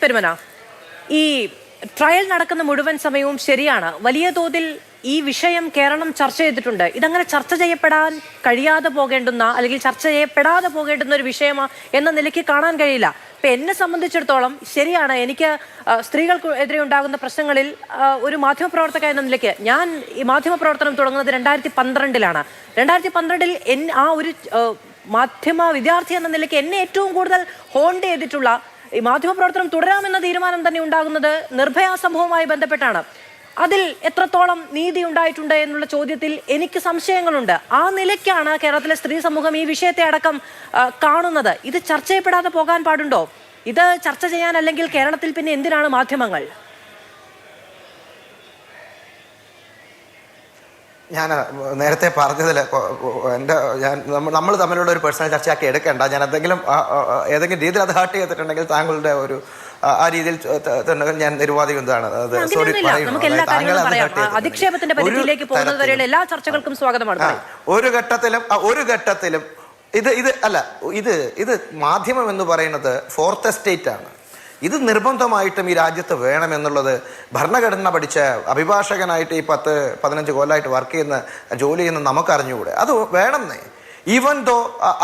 പെരുമന, ഈ ട്രയൽ നടക്കുന്ന മുഴുവൻ സമയവും ശരിയാണ്, വലിയ തോതിൽ ഈ വിഷയം കേരളം ചർച്ച ചെയ്തിട്ടുണ്ട്. ഇതങ്ങനെ ചർച്ച ചെയ്യപ്പെടാൻ കഴിയാതെ പോകേണ്ടുന്ന അല്ലെങ്കിൽ ചർച്ച ചെയ്യപ്പെടാതെ പോകേണ്ടുന്ന ഒരു വിഷയമാണ് എന്ന നിലയ്ക്ക് കാണാൻ കഴിയില്ല. ഇപ്പം എന്നെ സംബന്ധിച്ചിടത്തോളം ശരിയാണ്, എനിക്ക് സ്ത്രീകൾക്ക് എതിരെ ഉണ്ടാകുന്ന പ്രശ്നങ്ങളിൽ ഒരു മാധ്യമപ്രവർത്തക എന്ന നിലയ്ക്ക് ഞാൻ ഈ മാധ്യമപ്രവർത്തനം തുടങ്ങുന്നത് 2012-ലാണ്. 2012 ആ ഒരു മാധ്യമ വിദ്യാർത്ഥി എന്ന നിലയ്ക്ക് എന്നെ ഏറ്റവും കൂടുതൽ ഹോണ്ട് ചെയ്തിട്ടുള്ള ഈ മാധ്യമപ്രവർത്തനം തുടരാമെന്ന തീരുമാനം തന്നെ ഉണ്ടാകുന്നത് നിർഭയ സംഭവവുമായി ബന്ധപ്പെട്ടാണ്. അതിൽ എത്രത്തോളം നീതി ഉണ്ടായിട്ടുണ്ട് എന്നുള്ള ചോദ്യത്തിൽ എനിക്ക് സംശയങ്ങളുണ്ട്. ആ നിലയ്ക്കാണ് കേരളത്തിലെ സ്ത്രീ സമൂഹം ഈ വിഷയത്തെ അടക്കം കാണുന്നത്. ഇത് ചർച്ച ചെയ്യപ്പെടാതെ പോകാൻ പാടുണ്ടോ? ഇത് ചർച്ച ചെയ്യാൻ അല്ലെങ്കിൽ കേരളത്തിൽ പിന്നെ എന്തിനാണ് മാധ്യമങ്ങൾ? ഞാൻ നേരത്തെ പറഞ്ഞതിൽ നമ്മൾ തമ്മിലുള്ള ഒരു പേഴ്സണൽ ചർച്ചയാക്കി എടുക്കേണ്ട. ഞാൻ ഏതെങ്കിലും രീതിയിൽ അത് ഹേർട്ട് ചെയ്തിട്ടുണ്ടെങ്കിൽ താങ്കളുടെ ഒരു ആ രീതിയിൽ ഞാൻ നിരുപാധികം എന്താണ് സോറി ഒരു ഘട്ടത്തിലും ഇത് മാധ്യമം എന്ന് പറയുന്നത് ഫോർത്ത് എസ്റ്റേറ്റ് ആണ്. ഇത് നിർബന്ധമായിട്ടും ഈ രാജ്യത്ത് വേണമെന്നുള്ളത് ഭരണഘടന പഠിച്ച അഭിഭാഷകനായിട്ട് ഈ 10-15 കൊല്ലമായിട്ട് വർക്ക് ചെയ്യുന്ന ജോലി ചെയ്യുന്ന നമുക്കറിഞ്ഞുകൂടെ? അത് വേണമെന്നേ. ഈവൻ ദോ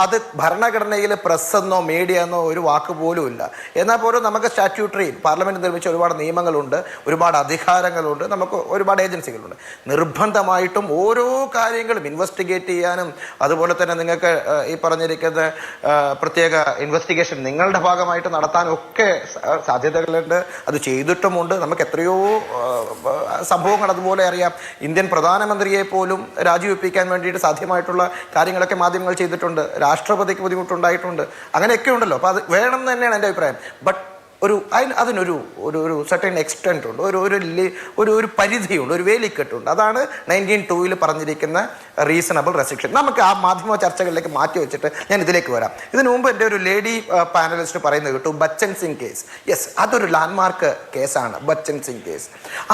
അത് ഭരണഘടനയിൽ പ്രസ് എന്നോ മീഡിയ എന്നോ ഒരു വാക്ക് പോലും ഇല്ല. എന്നാൽ പോലും നമുക്ക് സ്റ്റാറ്റ്യൂട്ടറി പാർലമെന്റ് നിർമ്മിച്ച ഒരുപാട് നിയമങ്ങളുണ്ട്, ഒരുപാട് അധികാരങ്ങളുണ്ട്, നമുക്ക് ഒരുപാട് ഏജൻസികളുണ്ട്. നിർബന്ധമായിട്ടും ഓരോ കാര്യങ്ങളും ഇൻവെസ്റ്റിഗേറ്റ് ചെയ്യാനും അതുപോലെ തന്നെ നിങ്ങൾക്ക് ഈ പറഞ്ഞിരിക്കുന്ന പ്രത്യേക ഇൻവെസ്റ്റിഗേഷൻ നിങ്ങളുടെ ഭാഗമായിട്ട് നടത്താനും ഒക്കെ സാധ്യതകളുണ്ട്. അത് ചെയ്തിട്ടുമുണ്ട്. നമുക്ക് എത്രയോ സംഭവങ്ങൾ അതുപോലെ അറിയാം. ഇന്ത്യൻ പ്രധാനമന്ത്രിയെ പോലും രാജിവെപ്പിക്കാൻ വേണ്ടിയിട്ട് സാധ്യമായിട്ടുള്ള കാര്യങ്ങളൊക്കെ മാധ്യമങ്ങൾ ചെയ്തിട്ടുണ്ട്. രാഷ്ട്രപതിക്ക് ബുദ്ധിമുട്ടുണ്ടായിട്ടുണ്ട്. അങ്ങനെയൊക്കെ ഉണ്ടല്ലോ. അപ്പോൾ അത് വേണം എന്ന് തന്നെയാണ് എൻ്റെ അഭിപ്രായം. ബട്ട് അതിനൊരു ഒരു സർട്ടൻ എക്സ്റ്റെൻറ്റ് ഉണ്ട്, ഒരു പരിധിയുണ്ട്, ഒരു വേലിക്കെട്ടുണ്ട്. അതാണ് 1902 പറഞ്ഞിരിക്കുന്ന റീസണബിൾ റെസ്ട്രിക്ഷൻ. നമുക്ക് ആ മാധ്യമ ചർച്ചകളിലേക്ക് മാറ്റി വെച്ചിട്ട് ഞാൻ ഇതിലേക്ക് വരാം. ഇതിനു മുമ്പ് എൻ്റെ ഒരു ലേഡി പാനലിസ്റ്റ് പറയുന്നത് കേട്ടു, ബച്ചൻ സിംഗ് കേസ്. യെസ്, അതൊരു ലാൻഡ്മാർക്ക് കേസാണ് ബച്ചൻ സിംഗ് കേസ്.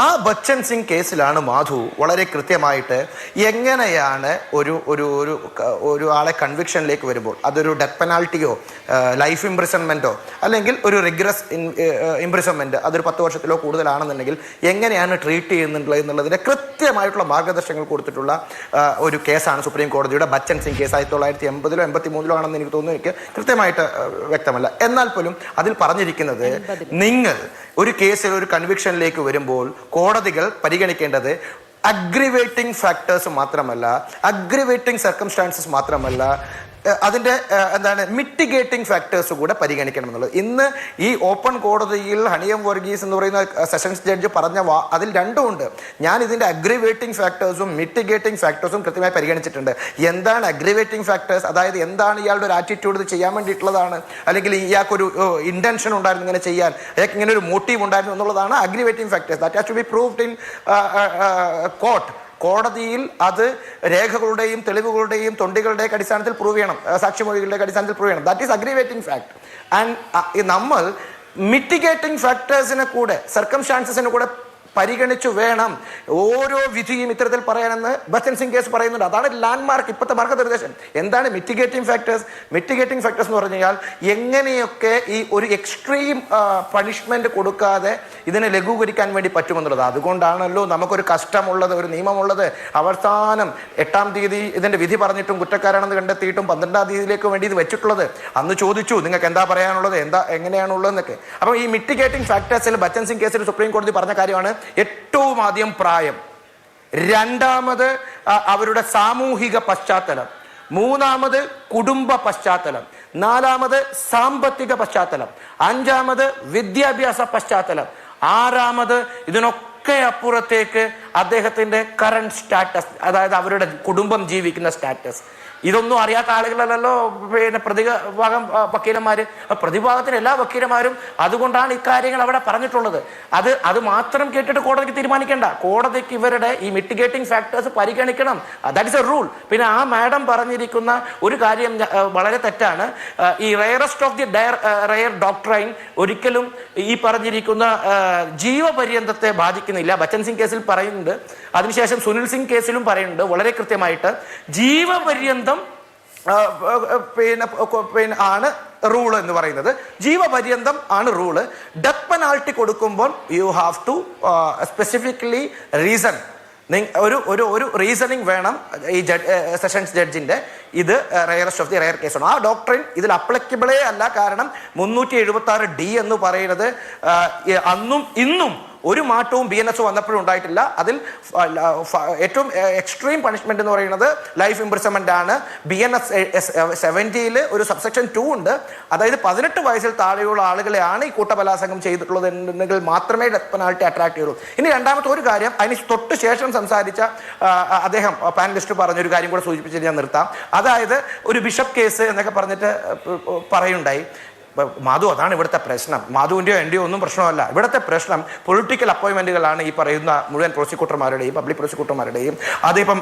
ആ ബച്ചൻ സിംഗ് കേസിലാണ് മാധു വളരെ കൃത്യമായിട്ട് എങ്ങനെയാണ് ഒരു ആളെ കൺവിക്ഷനിലേക്ക് വരുമ്പോൾ അതൊരു ഡെത്ത് പെനാൽറ്റിയോ ലൈഫ് ഇംപ്രിസൺമെൻറ്റോ അല്ലെങ്കിൽ ഒരു റിഗ്രസ് ഇംപ്രിസൺമെന്റ് അതൊരു 10 വർഷത്തിലോ കൂടുതലാണെന്നുണ്ടെങ്കിൽ എങ്ങനെയാണ് ട്രീറ്റ് ചെയ്യുന്നുള്ളത് എന്നുള്ളതിന്റെ കൃത്യമായിട്ടുള്ള മാർഗദർശനങ്ങൾ കൊടുത്തിട്ടുള്ള ഒരു കേസാണ് സുപ്രീം കോടതിയുടെ ബച്ചൻ സിംഗ് കേസ്. 1980-ലോ 83-ലോ ആണെന്ന് എനിക്ക് തോന്നുന്നു, എനിക്ക് കൃത്യമായിട്ട് വ്യക്തമല്ല. എന്നാൽ പോലും അതിൽ പറഞ്ഞിരിക്കുന്നത്, നിങ്ങൾ ഒരു കേസിൽ ഒരു കൺവിക്ഷനിലേക്ക് വരുമ്പോൾ കോടതികൾ പരിഗണിക്കേണ്ടത് അഗ്രിവേറ്റിംഗ് ഫാക്ടേഴ്സ് മാത്രമല്ല, അഗ്രിവേറ്റിംഗ് സർക്കംസ്റ്റാൻസസ് മാത്രമല്ല, അതിൻ്റെ മിറ്റിഗേറ്റിംഗ് ഫാക്ടേഴ്സ് കൂടെ പരിഗണിക്കണം എന്നുള്ളത്. ഇന്ന് ഈ ഓപ്പൺ കോടതിയിൽ ഹണിയം വർഗീസ് എന്ന് പറയുന്ന സെഷൻസ് ജഡ്ജ് പറഞ്ഞ അതിൽ രണ്ടുമുണ്ട്. ഞാൻ ഇതിൻ്റെ അഗ്രിവേറ്റിംഗ് ഫാക്ടേഴ്സും മിറ്റിഗേറ്റിംഗ് ഫാക്ടേഴ്സും കൃത്യമായി പരിഗണിച്ചിട്ടുണ്ട്. എന്താണ് അഗ്രിവേറ്റിംഗ് ഫാക്ടേഴ്സ്? അതായത് എന്താണ് ഇയാളുടെ ഒരു ആറ്റിറ്റ്യൂഡ് ഇത് ചെയ്യാൻ വേണ്ടിയിട്ടുള്ളതാണ്, അല്ലെങ്കിൽ ഇയാൾക്കൊരു ഇൻറ്റൻഷൻ ഉണ്ടായിരുന്നു ഇങ്ങനെ ചെയ്യാൻ, അയാൾക്ക് ഇങ്ങനെ ഒരു മോട്ടീവ് ഉണ്ടായിരുന്നു എന്നുള്ളതാണ് aggravating factors. That has to be proved in court. കോടതിയിൽ അത് രേഖകളുടെയും തെളിവുകളുടെയും തൊണ്ടികളുടെയും അടിസ്ഥാനത്തിൽ പ്രൂവ് ചെയ്യണം, സാക്ഷിമൊഴികളുടെ അടിസ്ഥാനത്തിൽ പ്രൂവ് ചെയ്യണം. That is aggravating fact. And നമ്മൾ മിറ്റിഗേറ്റിംഗ് ഫാക്ടേഴ്സിനെ കൂടെ സർക്കംസ്റ്റാൻസസിനെ കൂടെ പരിഗണിച്ചു വേണം ഓരോ വിധിയും ഇത്തരത്തിൽ പറയാനെന്ന് ബച്ചൻ സിംഗ് കേസ് പറയുന്നുണ്ട്. അതാണ് ലാൻഡ്മാർക്ക്, ഇപ്പോഴത്തെ മാർഗനിർദ്ദേശം. എന്താണ് മിറ്റിഗേറ്റിംഗ് ഫാക്ടേഴ്സ്? മിറ്റിഗേറ്റിംഗ് ഫാക്ടേഴ്സ് എന്ന് പറഞ്ഞു കഴിഞ്ഞാൽ എങ്ങനെയൊക്കെ ഈ ഒരു എക്സ്ട്രീം പണിഷ്മെന്റ് കൊടുക്കാതെ ഇതിനെ ലഘൂകരിക്കാൻ വേണ്ടി പറ്റുമെന്നുള്ളത്. അതുകൊണ്ടാണല്ലോ നമുക്കൊരു കസ്റ്റമുള്ളത്, ഒരു നിയമമുള്ളത്. അവസാനം 8-ാം തീയതി ഇതിന്റെ വിധി പറഞ്ഞിട്ടും കുറ്റക്കാരാണെന്ന് കണ്ടെത്തിയിട്ടും 12-ാം തീയതിയിലേക്ക് വേണ്ടി ഇത് വെച്ചിട്ടുള്ളത്. അന്ന് ചോദിച്ചു നിങ്ങൾക്ക് എന്താ പറയാനുള്ളത്, എങ്ങനെയാണുള്ളതെന്നൊക്കെ. അപ്പം ഈ മിറ്റിഗേറ്റിംഗ് ഫാക്ടേഴ്സിൽ ബച്ചൻ സിംഗ് കേസിൽ സുപ്രീം കോടതി പറഞ്ഞ കാര്യമാണ് ഏറ്റവും ആദ്യം പ്രായം, രണ്ടാമത് അവരുടെ സാമൂഹിക പശ്ചാത്തലം, മൂന്നാമത് കുടുംബ പശ്ചാത്തലം, നാലാമത് സാമ്പത്തിക പശ്ചാത്തലം, അഞ്ചാമത് വിദ്യാഭ്യാസ പശ്ചാത്തലം, ആറാമത് ഇതിനൊക്കെ അപ്പുറത്തേക്ക് അദ്ദേഹത്തിന്റെ കറന്റ് സ്റ്റാറ്റസ്, അതായത് അവരുടെ കുടുംബം ജീവിക്കുന്ന സ്റ്റാറ്റസ്. ഇതൊന്നും അറിയാത്ത ആളുകളല്ലല്ലോ പിന്നെ പ്രതിഭാഗം വക്കീലന്മാർ. പ്രതിഭാഗത്തിന് എല്ലാ വക്കീലന്മാരും അതുകൊണ്ടാണ് ഇക്കാര്യങ്ങൾ അവിടെ പറഞ്ഞിട്ടുള്ളത്. അത് മാത്രം കേട്ടിട്ട് കോടതിക്ക് തീരുമാനിക്കേണ്ട. കോടതിക്ക് ഇവരുടെ ഈ മിറ്റിഗേറ്റിംഗ് ഫാക്ടേഴ്സ് പരിഗണിക്കണം. That is A rule. പിന്നെ ആ മാഡം പറഞ്ഞിരിക്കുന്ന ഒരു കാര്യം വളരെ തെറ്റാണ്. ഈ rarest of the rare doctrine ഒരിക്കലും ഈ പറഞ്ഞിരിക്കുന്ന ജീവപര്യന്തത്തെ ബാധിക്കുന്നില്ല. ബച്ചൻ സിംഗ് കേസിൽ പറയുന്നുണ്ട്, അതിനുശേഷം സുനിൽ സിംഗ് കേസിലും പറയുന്നുണ്ട് വളരെ കൃത്യമായിട്ട് ജീവപര്യന്തം ആണ് റൂള് എന്ന് പറയുന്നത്. ജീവപര്യന്തം ആണ് റൂള്. ഡെത്ത് പെനാൾട്ടി കൊടുക്കുമ്പോൾ you have to specifically reason. ഒരു റീസണിങ് വേണം ഈ സെഷൻസ് ജഡ്ജിന്റെ. ഇത് റയറസ്റ്റ് ഓഫ് ദി റയർ കേസാണ്. ആ ഡോക്ട്രിൻ ഇതിൽ അപ്ലിക്കബിളേ അല്ല. കാരണം 376D എന്ന് പറയുന്നത് അന്നും ഇന്നും ഒരു മാറ്റവും BNS വന്നപ്പോഴും ഉണ്ടായിട്ടില്ല. അതിൽ ഏറ്റവും എക്സ്ട്രീം പണിഷ്മെന്റ് എന്ന് പറയുന്നത് ലൈഫ് ഇംപ്രിസൺമെന്റ് ആണ്. BNS 70 ഒരു സബ്സെക്ഷൻ 2 ഉണ്ട്. അതായത് 18 വയസ്സിൽ താഴെയുള്ള ആളുകളെയാണ് ഈ കൂട്ടബലാത്സംഗം ചെയ്തിട്ടുള്ളത് എന്നുണ്ടെങ്കിൽ മാത്രമേ ഡെത്ത് പെനാൾട്ടി അട്രാക്ട് ചെയ്യുള്ളൂ. ഇനി രണ്ടാമത്തെ ഒരു കാര്യം, അതിന് തൊട്ട് ശേഷം സംസാരിച്ച അദ്ദേഹം പാനലിസ്റ്റ് പറഞ്ഞൊരു കാര്യം കൂടെ സൂചിപ്പിച്ചിട്ട് ഞാൻ നിർത്താം. അതായത് ഒരു ബിഷപ്പ് കേസ് എന്നൊക്കെ പറഞ്ഞിട്ട് പറയുണ്ടായി. മാധു, അതാണ് ഇവിടുത്തെ പ്രശ്നം. മാധുവിൻ്റെയോ എൻ്റെയോ ഒന്നും പ്രശ്നമല്ല. ഇവിടുത്തെ പ്രശ്നം പൊളിറ്റിക്കൽ അപ്പോയിൻമെന്റുകളാണ് ഈ പറയുന്ന മുഴുവൻ പ്രോസിക്യൂട്ടർമാരുടെയും പബ്ലിക് പ്രോസിക്യൂട്ടർമാരുടെയും. അതിപ്പം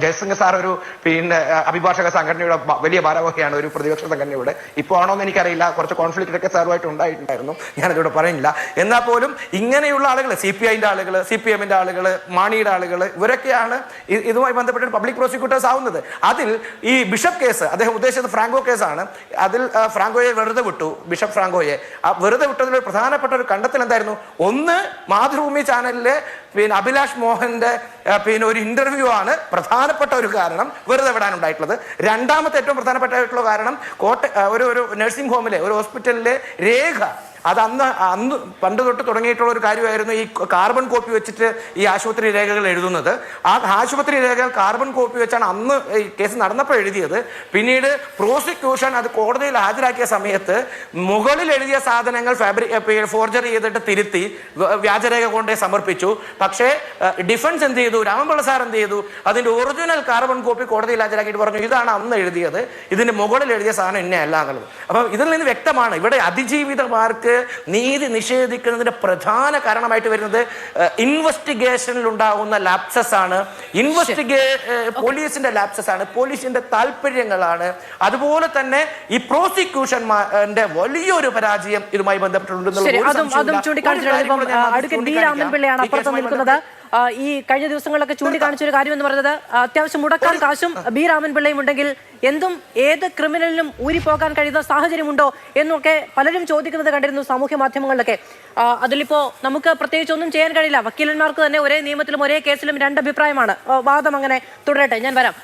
ജയസിംഗ് സാർ ഒരു അഭിഭാഷക സംഘടനയുടെ വലിയ ഭാരവാഹിയാണ്, ഒരു പ്രതിപക്ഷ സംഘടനയുടെ. ഇപ്പോൾ ആണോ എന്ന് എനിക്കറിയില്ല. കുറച്ച് കോൺഫ്ലിക്റ്റ് ഒക്കെ സാറുമായിട്ട് ഉണ്ടായിട്ടുണ്ടായിരുന്നു, ഞാനതിവിടെ പറയുന്നില്ല. എന്നാൽ പോലും ഇങ്ങനെയുള്ള ആളുകൾ, CPIന്റെ ആളുകൾ, CPMന്റെ ആളുകൾ, മാണിയുടെ ആളുകൾ, ഇവരൊക്കെയാണ് ഇതുമായി ബന്ധപ്പെട്ട് പബ്ലിക് പ്രോസിക്യൂട്ടേഴ്സ് ആവുന്നത്. അതിൽ ഈ ബിഷപ്പ് കേസ്, അദ്ദേഹം ഉദ്ദേശിച്ചത് ഫ്രാങ്കോ കേസാണ്. അതിൽ ഫ്രാങ്കോയെ വെറുതെ വിട്ടു, ബിഷപ്പ് ഫ്രാങ്കോയെ. ആ വെറുതെ വിട്ടതിൽ പ്രധാനപ്പെട്ട ഒരു കണ്ടെത്തൽ എന്തായിരുന്നു? ഒന്ന്, മാതൃഭൂമി ചാനലിലെ അഭിലാഷ് മോഹന്റെ ഒരു ഇന്റർവ്യൂ ആണ് പ്രധാനപ്പെട്ട ഒരു കാരണം വെറുതെ വിടാനുണ്ടായിട്ടുള്ളത്. രണ്ടാമത്തെ ഏറ്റവും പ്രധാനപ്പെട്ടായിട്ടുള്ള കാരണം ഒരു നഴ്സിംഗ് ഹോമിലെ, ഒരു ഹോസ്പിറ്റലിലെ രേഖ, അത് അന്ന് പണ്ട് തൊട്ട് തുടങ്ങിയിട്ടുള്ള ഒരു കാര്യമായിരുന്നു. ഈ കാർബൺ കോപ്പി വെച്ചിട്ട് ഈ ആശുപത്രി രേഖകൾ എഴുതുന്നത്. ആ ആശുപത്രി രേഖകൾ കാർബൺ കോപ്പി വെച്ചാണ് അന്ന് ഈ കേസ് നടന്നപ്പോൾ എഴുതിയത്. പിന്നീട് പ്രോസിക്യൂഷൻ അത് കോടതിയിൽ ഹാജരാക്കിയ സമയത്ത് മുകളിൽ എഴുതിയ സാധനങ്ങൾ ഫോർജറി ചെയ്തിട്ട് തിരുത്തി വ്യാജരേഖ കൊണ്ടേ സമർപ്പിച്ചു. പക്ഷേ ഡിഫൻസ് എന്ത് ചെയ്തു? രാമൻപിള്ള സാർ എന്ത് ചെയ്തു? അതിന്റെ ഒറിജിനൽ കാർബൺ കോപ്പി കോടതിയിൽ ഹാജരാക്കിയിട്ട് പറഞ്ഞു, ഇതാണ് അന്ന് എഴുതിയത്, ഇതിന്റെ മുകളിൽ എഴുതിയ സാധനം ഇന്നയല്ല എന്നുള്ളത്. അപ്പം ഇതിൽ നിന്ന് വ്യക്തമാണ് ഇവിടെ അതിജീവിതമാർക്ക് നീതി നിഷേധിക്കുന്നതിന്റെ പ്രധാന കാരണമായിട്ട് വരുന്നത് ഇൻവെസ്റ്റിഗേഷനിൽ ഉണ്ടാകുന്ന ലാപ്സസ് ആണ്. പോലീസിന്റെ ലാപ്സസ് ആണ്, പോലീസിന്റെ താല്പര്യങ്ങളാണ്. അതുപോലെ തന്നെ ഈ പ്രോസിക്യൂഷന്റെ വലിയൊരു പരാജയം ഇതുമായി ബന്ധപ്പെട്ടിട്ടുണ്ടെന്നുള്ള ഈ കഴിഞ്ഞ ദിവസങ്ങളിലൊക്കെ ചൂണ്ടിക്കാണിച്ച ഒരു കാര്യം എന്ന് പറയുന്നത്, അത്യാവശ്യം മുടക്കാൻ കാശും B രാമൻപിള്ളയും ഉണ്ടെങ്കിൽ എന്തും ഏത് ക്രിമിനലിനും ഊരിപ്പോകാൻ കഴിയുന്ന സാഹചര്യമുണ്ടോ എന്നൊക്കെ പലരും ചോദിക്കുന്നത് കണ്ടിരുന്നു സാമൂഹ്യ മാധ്യമങ്ങളിലൊക്കെ. അതിലിപ്പോ നമുക്ക് പ്രത്യേകിച്ച് ഒന്നും ചെയ്യാൻ കഴിയില്ല. വക്കീലന്മാർക്ക് തന്നെ ഒരേ നിയമത്തിലും ഒരേ കേസിലും രണ്ട് അഭിപ്രായമാണ്. വാദം അങ്ങനെ തുടരട്ടെ, ഞാൻ വരാം.